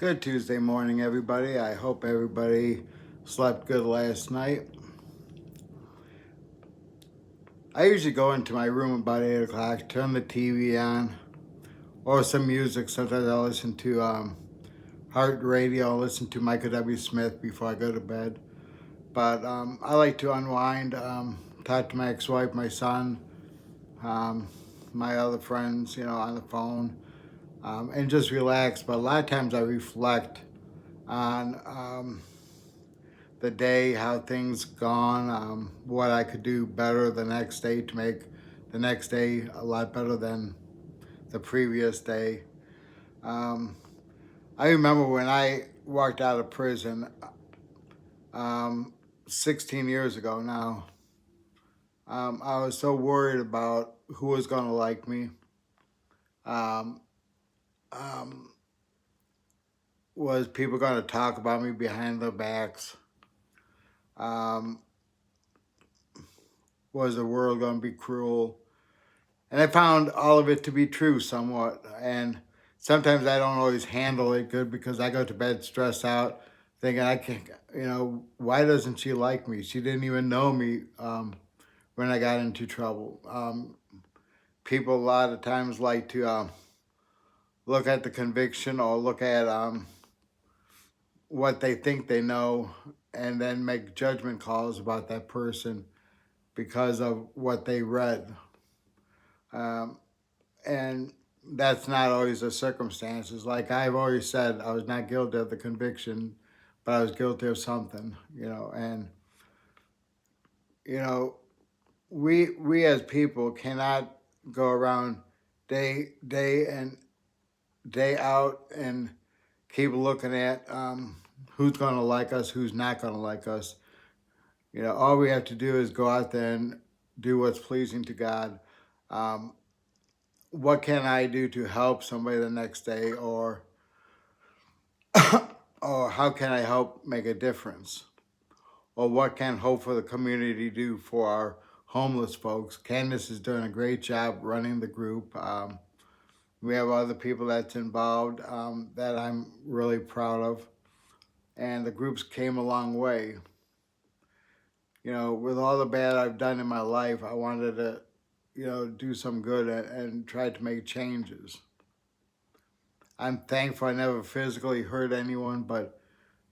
Good Tuesday morning, everybody. I hope everybody slept good last night. I usually go into my room about 8 o'clock, turn the TV on, or some music. Sometimes I listen to Heart Radio, listen to Michael W. Smith before I go to bed. But I like to unwind, talk to my ex wife, my son, um, my other friends, on the phone, and just relax. But a lot of times I reflect on the day, how things gone, what I could do better the next day to make the next day a lot better than the previous day. Um, I remember when I walked out of prison um, 16 years ago now. I was so worried about who was going to like me. Um, um, was people going to talk about me behind their backs? Um, was the world going to be cruel? And I found all of it to be true somewhat. And sometimes I don't always handle it good because I go to bed stressed out, thinking I can't, why doesn't she like me? She didn't even know me when I got into trouble. People a lot of times like to look at the conviction or look at what they think they know and then make judgment calls about that person because of what they read. Um, and that's not always the circumstances. Like I've always said, I was not guilty of the conviction, but I was guilty of something, and you know, we as people cannot go around day and day out and keep looking at who's going to like us, who's not going to like us. All we have to do is go out there and do what's pleasing to God. Um, what can I do to help somebody the next day, or how can I help make a difference? Or what can Hope for the Community do for our homeless folks? Candace is doing a great job running the group. We have other people that's involved that I'm really proud of. And the groups came a long way. With all the bad I've done in my life, I wanted to, do some good and try to make changes. I'm thankful I never physically hurt anyone, but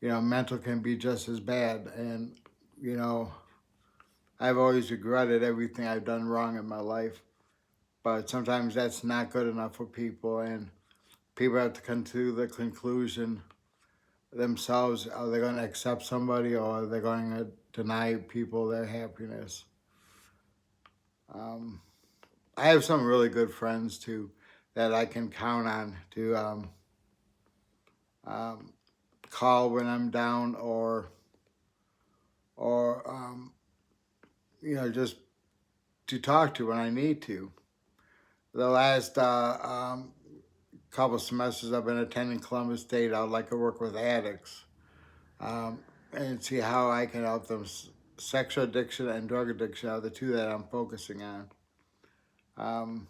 mental can be just as bad. And, you know, I've always regretted everything I've done wrong in my life. But sometimes that's not good enough for people. And people have to come to the conclusion themselves, are they going to accept somebody or are they going to deny people their happiness? Um, I have some really good friends too that I can count on to um, call when I'm down or just to talk to when I need to. The last couple semesters I've been attending Columbus State, I'd like to work with addicts and see how I can help them. Sexual addiction and drug addiction are the two that I'm focusing on. Um,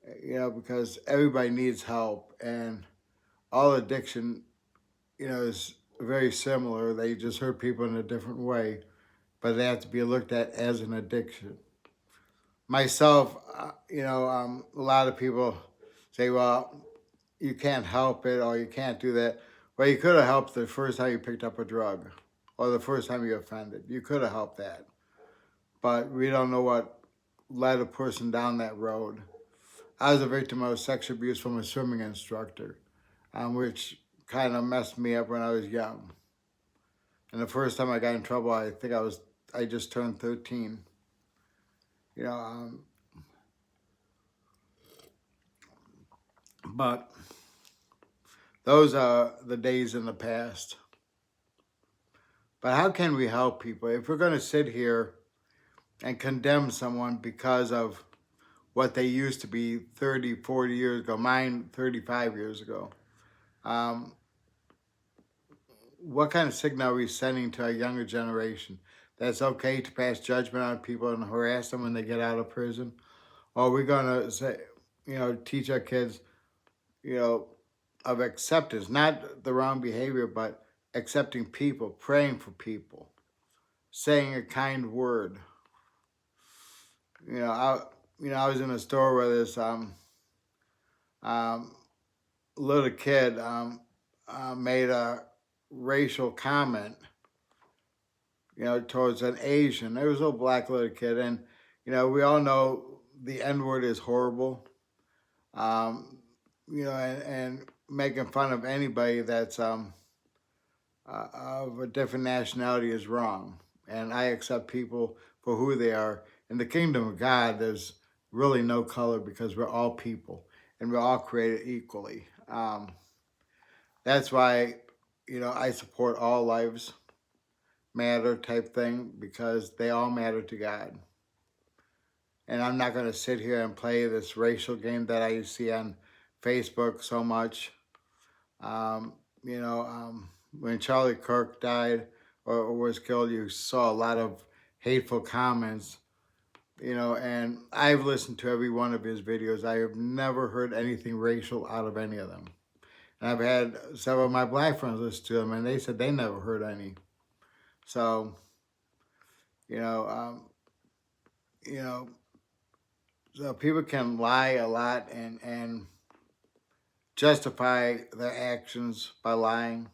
because everybody needs help, and all addiction, is very similar. They just hurt people in a different way, but they have to be looked at as an addiction. Myself, a lot of people say, well, you can't help it or you can't do that. Well, you could have helped the first time you picked up a drug or the first time you offended. You could have helped that. But we don't know what led a person down that road. I was a victim of sexual abuse from a swimming instructor, which kind of messed me up when I was young. And the first time I got in trouble, I just turned 13. You know, um, but those are the days in the past. But how can we help people? If we're going to sit here and condemn someone because of what they used to be 30, 40 years ago, mine 35 years ago, um, what kind of signal are we sending to our younger generation? That it's okay to pass judgment on people and harass them when they get out of prison? Or are we going to say, teach our kids, you know, of acceptance, not the wrong behavior, but accepting people, praying for people, saying a kind word. I was in a store where this um, little kid made a racial comment, towards an Asian. There was a little black little kid, and we all know the N word is horrible. Um, and making fun of anybody that's of a different nationality is wrong. And I accept people for who they are. In the kingdom of God, there's really no color because we're all people and we're all created equally. That's why, I support all lives matter type thing because they all matter to God. And I'm not going to sit here and play this racial game that I see on Facebook so much. Um, when Charlie Kirk died or was killed, you saw a lot of hateful comments, and I've listened to every one of his videos. I have never heard anything racial out of any of them. And I've had several of my black friends listen to them, and they said they never heard any. So, you know, um, you know, so people can lie a lot and justify their actions by lying.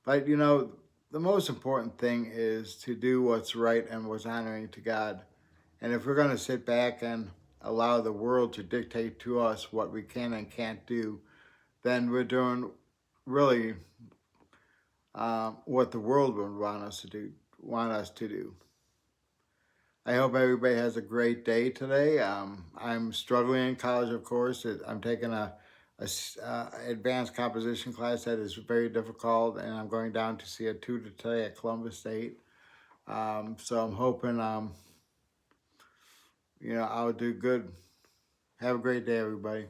But the most important thing is to do what's right and what's honoring to God. And if we're going to sit back and allow the world to dictate to us what we can and can't do, then we're doing really what the world would want us to do. I hope everybody has a great day today. I'm struggling in college, of course. I'm taking a advanced composition class that is very difficult, and I'm going down to see a tutor today at Columbus State. So I'm hoping, I'll do good. Have a great day, everybody.